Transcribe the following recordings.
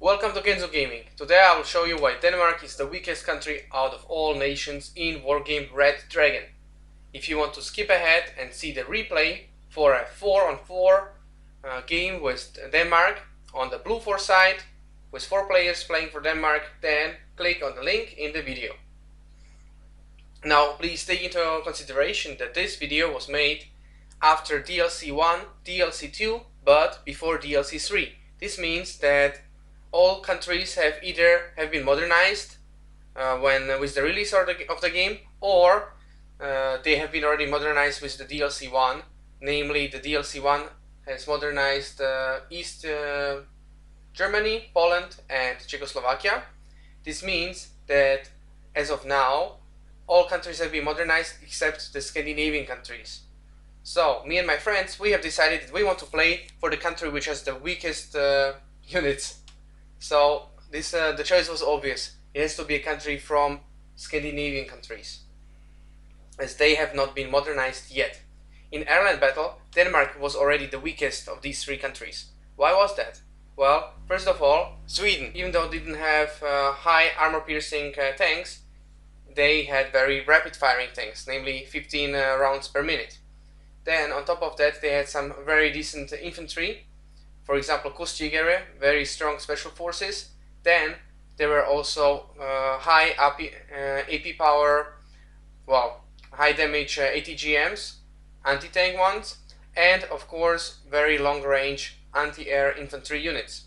Welcome to Kenzo Gaming. Today I will show you why Denmark is the weakest country out of all nations in Wargame Red Dragon. If you want to skip ahead and see the replay for a 4-on-4 game with Denmark on the blue 4 side with 4 players playing for Denmark, then click on the link in the video. Now please take into consideration that this video was made after DLC 1, DLC 2, but before DLC 3. This means that all countries have either been modernized with the release of the game, or they have been already modernized with the DLC 1. Namely, the DLC 1 has modernized East Germany, Poland and Czechoslovakia. This means that as of now all countries have been modernized except the Scandinavian countries. So me and my friends, we have decided that we want to play for the country which has the weakest units. So this the choice was obvious. It has to be a country from Scandinavian countries, as they have not been modernized yet. In Ireland battle, Denmark was already the weakest of these 3 countries. Why was that? Well, first of all, Sweden, even though they didn't have high armor-piercing tanks, they had very rapid-firing tanks, namely 15 rounds per minute. Then, on top of that, they had some very decent infantry. For example, Kustjägere, very strong special forces. Then there were also high AP power, high damage ATGMs, anti-tank ones, and of course very long range anti-air infantry units.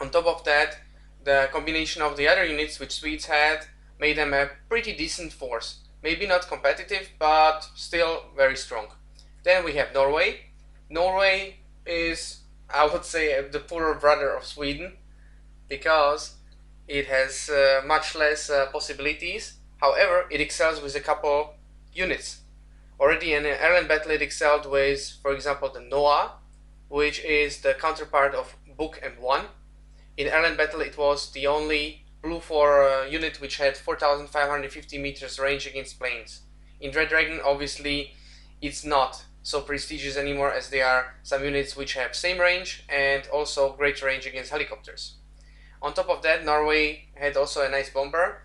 On top of that, the combination of the other units which Swedes had made them a pretty decent force. Maybe not competitive, but still very strong. Then we have Norway. Norway is, I would say, the poorer brother of Sweden, because it has much less possibilities. However, it excels with a couple units. Already in an Ireland battle it excelled with, for example, the Noah, which is the counterpart of Book and 1. In Ireland battle it was the only blue 4 unit which had 4,550 meters range against planes. In Red Dragon, obviously, it's not so prestigious anymore, as there are some units which have same range and also great range against helicopters. On top of that, Norway had also a nice bomber,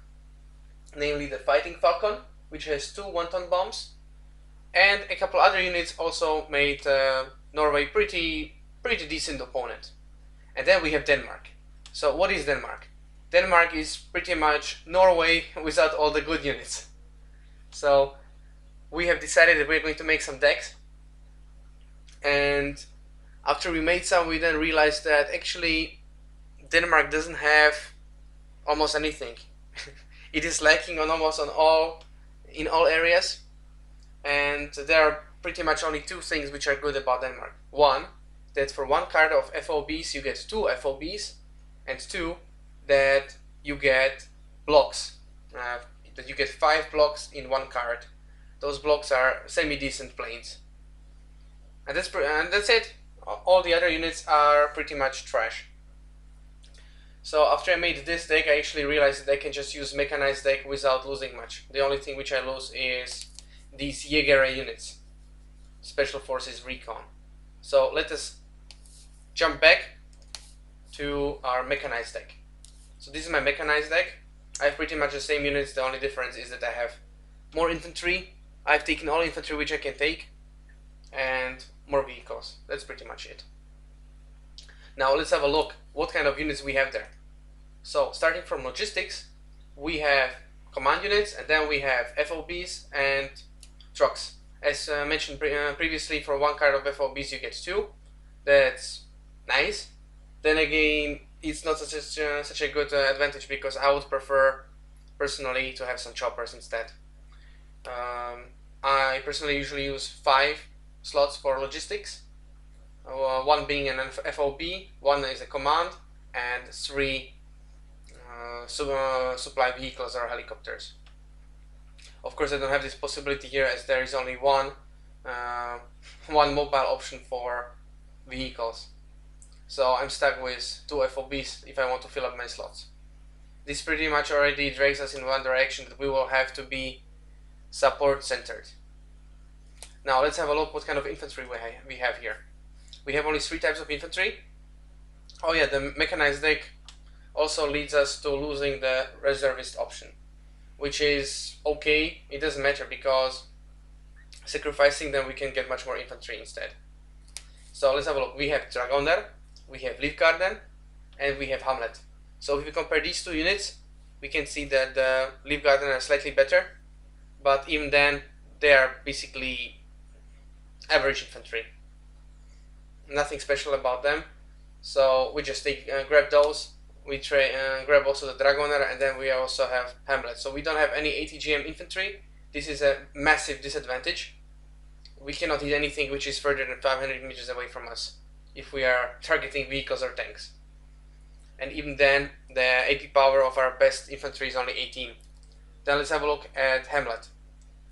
namely the Fighting Falcon, which has 2 1-ton bombs, and a couple other units also made Norway pretty decent opponent. And then we have Denmark. So what is Denmark? Denmark is pretty much Norway without all the good units. So we have decided that we're going to make some decks, and after we made some, we then realized that actually Denmark doesn't have almost anything. It is lacking on in all areas, and there are pretty much only 2 things which are good about Denmark. One, that for 1 card of FOBs you get 2 FOBs, and 2, that you get blocks, that you get 5 blocks in 1 card. Those blocks are semi-decent planes. And that's it. All the other units are pretty much trash. So after I made this deck, I actually realized that I can just use mechanized deck without losing much. The only thing which I lose is these Jäger units, Special Forces Recon. So let us jump back to our mechanized deck. So this is my mechanized deck. I have pretty much the same units. The only difference is that I have more infantry. I've taken all infantry which I can take, and more vehicles. That's pretty much it. Now let's have a look what kind of units we have there. So starting from logistics, we have command units, and then we have FOBs and trucks. As mentioned previously, for 1 card of FOBs you get 2. That's nice. Then again, it's not such a good advantage, because I would prefer personally to have some choppers instead. I personally usually use 5 slots for logistics, 1 being an FOB, 1 is a command, and 3 supply vehicles or helicopters. Of course, I don't have this possibility here, as there is only one mobile option for vehicles. So I'm stuck with 2 FOBs if I want to fill up my slots. This pretty much already drags us in one direction, that we will have to be support centered. Now let's have a look what kind of infantry we have here. We have only 3 types of infantry. Oh yeah, the mechanized deck also leads us to losing the reservist option, which is okay. It doesn't matter because sacrificing them we can get much more infantry instead. So let's have a look. We have Dragoner, we have Livgarden, and we have Hamlet. So if we compare these two units, we can see that the Livgarden are slightly better, but even then they are basically average infantry. Nothing special about them. So we just grab those. We grab also the Dragoner, and then we also have Hamlet. So we don't have any ATGM infantry. This is a massive disadvantage. We cannot hit anything which is further than 500 meters away from us if we are targeting vehicles or tanks. And even then, the AP power of our best infantry is only 18. Then let's have a look at Hamlet.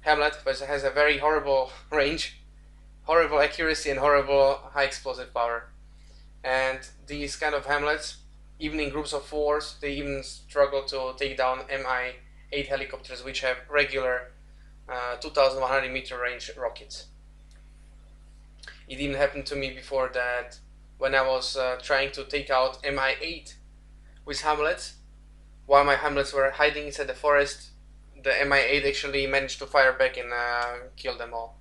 Hamlet has a very horrible range, horrible accuracy, and horrible high explosive power. And these kind of Hamlets, even in groups of 4s, they even struggle to take down Mi-8 helicopters, which have regular 2100 meter range rockets. It even happened to me before that when I was trying to take out Mi-8 with Hamlets, while my Hamlets were hiding inside the forest, the Mi-8 actually managed to fire back and kill them all.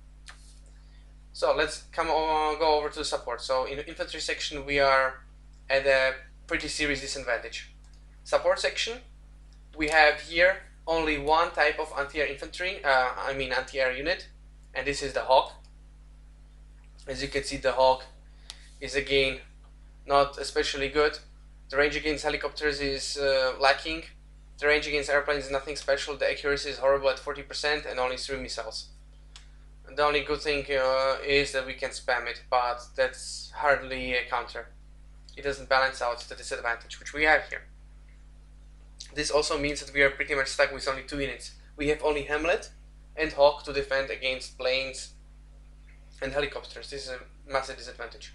So let's go over to support. So in the infantry section we are at a pretty serious disadvantage. Support section, we have here only one type of anti-air infantry, anti-air unit, and this is the Hawk. As you can see, the Hawk is again not especially good. The range against helicopters is lacking. The range against airplanes is nothing special. The accuracy is horrible at 40% and only 3 missiles. The only good thing is that we can spam it, but that's hardly a counter. It doesn't balance out the disadvantage which we have here. This also means that we are pretty much stuck with only 2 units. We have only Hamlet and Hawk to defend against planes and helicopters. This is a massive disadvantage.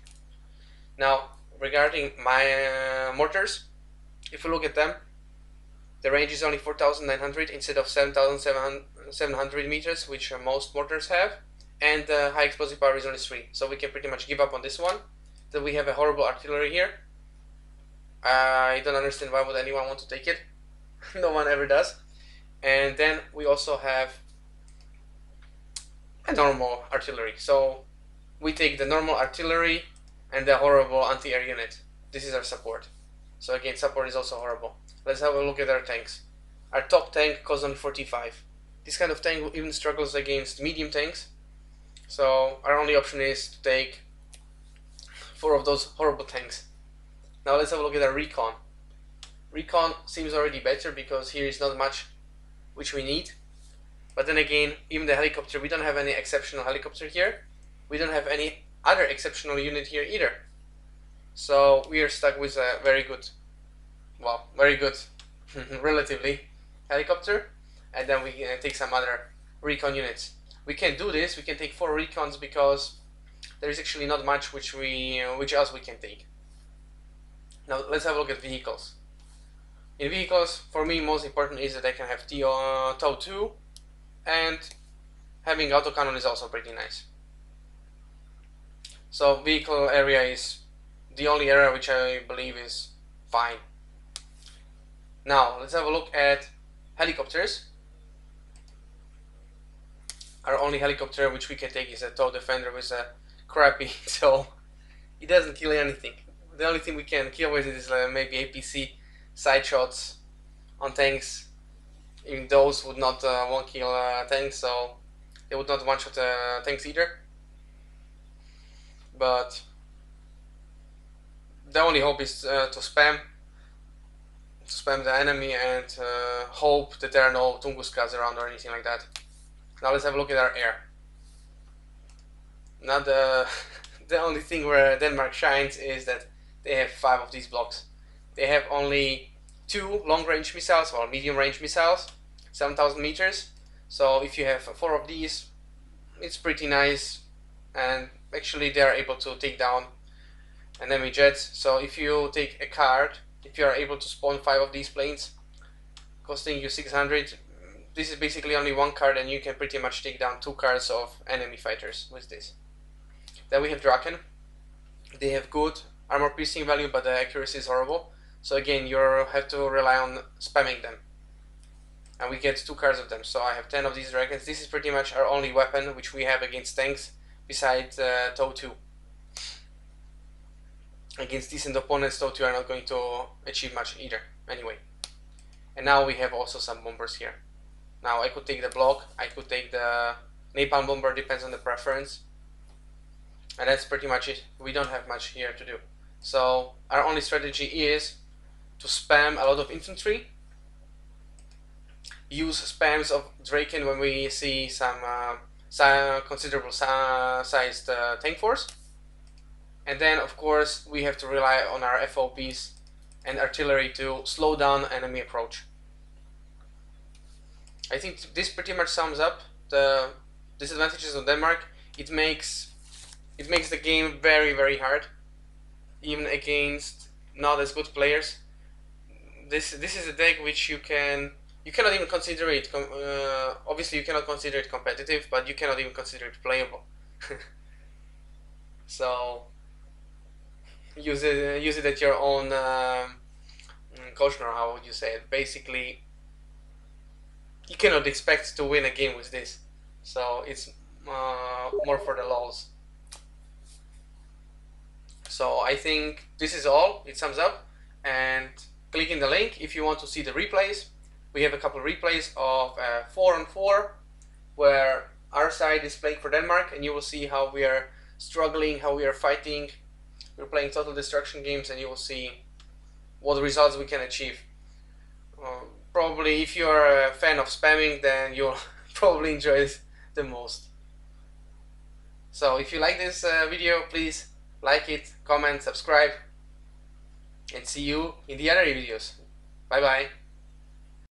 Now, regarding my mortars, if we look at them, the range is only 4,900 instead of 7,700 meters, which most mortars have, and the high explosive power is only 3. So we can pretty much give up on this one. Then we have a horrible artillery here. I don't understand why would anyone want to take it. No one ever does. And then we also have a normal artillery. So we take the normal artillery and the horrible anti-air unit. This is our support. So again, support is also horrible. Let's have a look at our tanks. Our top tank costs only 45. This kind of tank even struggles against medium tanks. So our only option is to take 4 of those horrible tanks. Now let's have a look at our recon. Recon seems already better because here is not much which we need. But then again, even the helicopter, we don't have any exceptional helicopter here. We don't have any other exceptional unit here either. So we are stuck with a very good, relatively, helicopter. And then we can take some other recon units. We can do this, we can take 4 recons because there is actually not much which else we can take. Now let's have a look at vehicles. In vehicles, for me, most important is that I can have TOW 2, and having autocannon is also pretty nice. So vehicle area is the only area which I believe is fine. Now let's have a look at helicopters. Our only helicopter which we can take is a TOW Defender with a crappy TOW. It doesn't kill anything. The only thing we can kill with it is maybe APC side shots on tanks. Even those would not one kill tanks, so they would not one shot tanks either. But the only hope is to spam the enemy and hope that there are no Tunguskas around or anything like that. Now let's have a look at our air. Now the only thing where Denmark shines is that they have 5 of these blocks. They have only 2 long-range missiles, or medium-range missiles, 7,000 meters. So if you have 4 of these, it's pretty nice, and actually they are able to take down enemy jets. So if you take a card, if you are able to spawn 5 of these planes, costing you 600, this is basically only 1 card, and you can pretty much take down 2 cards of enemy fighters with this. Then we have Draken. They have good armor piercing value, but the accuracy is horrible. So again, you have to rely on spamming them. And we get 2 cards of them, so I have 10 of these dragons. This is pretty much our only weapon which we have against tanks, besides Tow 2. Against decent opponents, Tow 2 are not going to achieve much either, anyway. And now we have also some bombers here. Now I could take the block, I could take the napalm bomber, depends on the preference. And that's pretty much it. We don't have much here to do. So our only strategy is to spam a lot of infantry, use spams of Draken when we see some considerable sized tank force, and then of course we have to rely on our FOBs and artillery to slow down enemy approach. I think this pretty much sums up the disadvantages of Denmark. It makes the game very hard, even against not as good players. This is a deck which you cannot even consider it. Obviously, you cannot consider it competitive, but you cannot even consider it playable. So use it at your own caution, or how would you say it? Basically, you cannot expect to win a game with this. So it's more for the lols. So I think this is all. It sums up, and click in the link if you want to see the replays. We have a couple of replays of 4-on-4 where our side is playing for Denmark, and you will see how we are struggling, how we are fighting. We're playing total destruction games, and you will see what results we can achieve. Probably if you're a fan of spamming, then you'll probably enjoy it the most. So if you like this video, please like it, comment, subscribe, and see you in the other videos. Bye bye.